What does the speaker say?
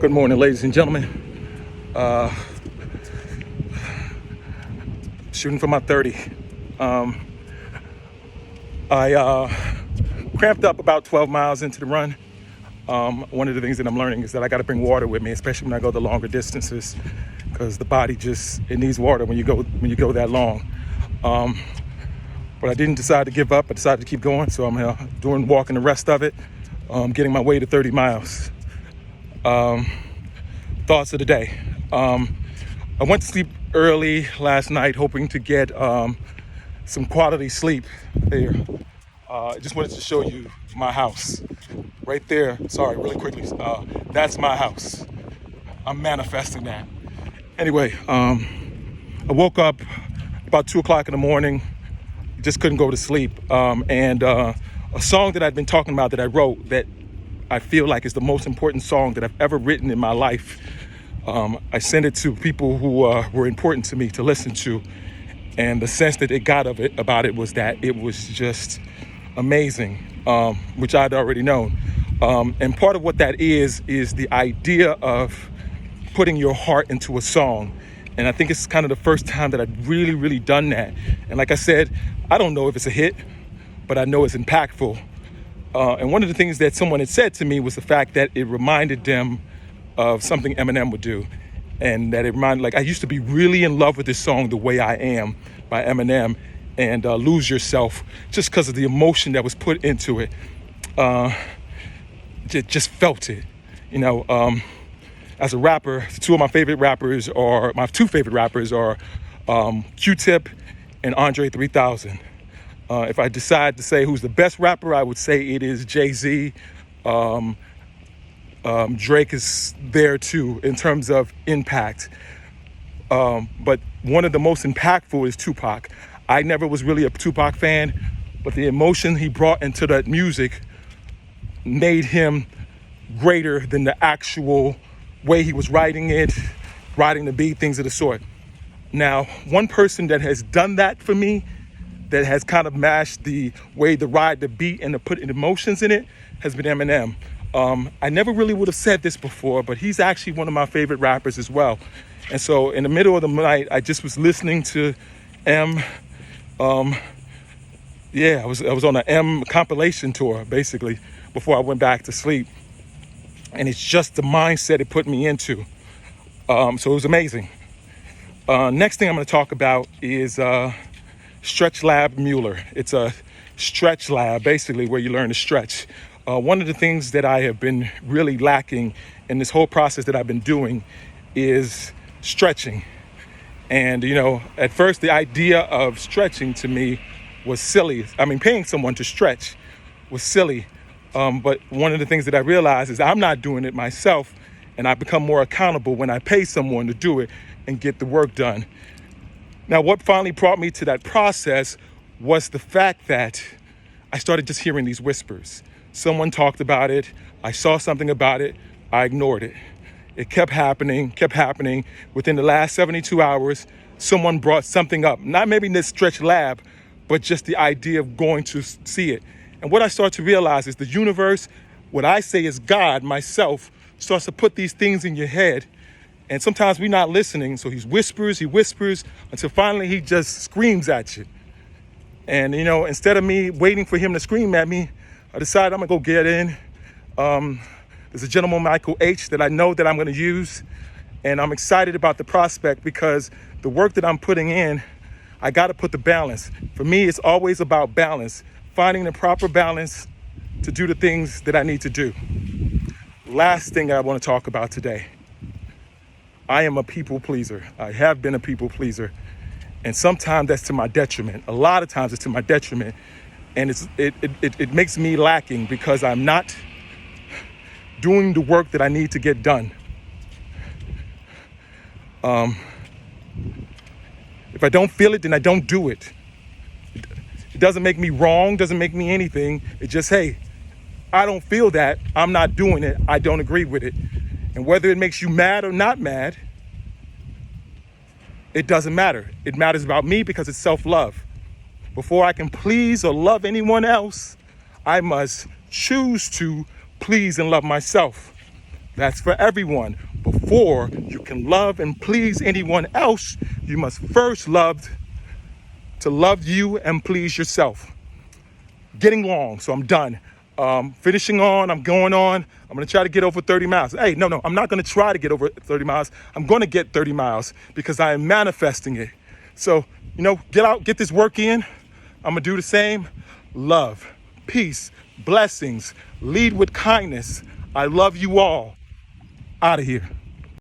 Good morning, ladies and gentlemen. Shooting for my 30. I cramped up about 12 miles into the run. One of the things that I'm learning is that I got to bring water with me, especially when I go the longer distances, because the body it needs water when you go that long. But I didn't decide to give up. I decided to keep going, so I'm walking the rest of it, getting my way to 30 miles. Thoughts of the day. I went to sleep early last night, hoping to get some quality sleep there. I just wanted to show you my house right there. Sorry, really quickly. That's my house. I'm manifesting that. Anyway, I woke up about 2 o'clock in the morning. Just couldn't go to sleep. And a song that I've been talking about that I wrote that I feel like is the most important song that I've ever written in my life. I sent it to people who were important to me to listen to. And the sense that it got about it was that it was just amazing, which I'd already known. And part of what that is the idea of putting your heart into a song. And I think it's kind of the first time that I've really, really done that. And like I said, I don't know if it's a hit, but I know it's impactful. And one of the things that someone had said to me was the fact that it reminded them of something Eminem would do. And that it reminded, like, I used to be really in love with this song, The Way I Am by Eminem, and Lose Yourself, just because of the emotion that was put into it. Just felt it, you know. As a rapper, my two favorite rappers are Q-Tip and Andre 3000. If I decide to say who's the best rapper, I would say it is Jay-Z. Drake is there too in terms of impact. But one of the most impactful is Tupac. I never was really a Tupac fan, but the emotion he brought into that music made him greater than the actual way he was writing the beat, things of the sort. Now, one person that has done that for me, that has kind of mashed the way to ride the beat and to put emotions in it, has been Eminem. I never really would have said this before, but he's actually one of my favorite rappers as well. And so in the middle of the night, I just was listening to M. I was on an M compilation tour, basically, before I went back to sleep. And it's just the mindset it put me into. So it was amazing. Next thing I'm going to talk about is Stretch Lab Mueller. It's a stretch lab, basically, where you learn to stretch. One of the things that I have been really lacking in this whole process that I've been doing is stretching. And, you know, at first the idea of stretching to me was silly. I mean, paying someone to stretch was silly. But one of the things that I realized is I'm not doing it myself, and I become more accountable when I pay someone to do it and get the work done. Now, what finally brought me to that process was the fact that I started just hearing these whispers. Someone talked about it. I saw something about it. I ignored it. It kept happening. Within the last 72 hours, someone brought something up. Not maybe in this stretch lab, but just the idea of going to see it. And what I start to realize is the universe, what I say is God, myself, starts to put these things in your head. And sometimes we're not listening. So he whispers until finally he just screams at you. And, you know, instead of me waiting for him to scream at me, I decided I'm gonna go get in. There's a gentleman, Michael H., that I know that I'm gonna use. And I'm excited about the prospect because the work that I'm putting in, I gotta put the balance. For me, it's always about balance, finding the proper balance to do the things that I need to do. Last thing I wanna talk about today. I am a people pleaser. I have been a people pleaser. And sometimes that's to my detriment. A lot of times it's to my detriment. And it makes me lacking because I'm not doing the work that I need to get done. If I don't feel it, then I don't do it. It doesn't make me wrong, doesn't make me anything. It's just, hey, I don't feel that. I'm not doing it. I don't agree with it. And whether it makes you mad or not mad, it doesn't matter. It matters about me because it's self-love. Before I can please or love anyone else, I must choose to please and love myself. That's for everyone. Before you can love and please anyone else, you must first love you and please yourself. Getting long, so I'm done. Finishing on, I'm going on. I'm gonna try to get over 30 miles. Hey, no, I'm not gonna try to get over 30 miles. I'm gonna get 30 miles because I am manifesting it. So, get out, get this work in. I'm gonna do the same. Love, peace, blessings, lead with kindness. I love you all. Out of here.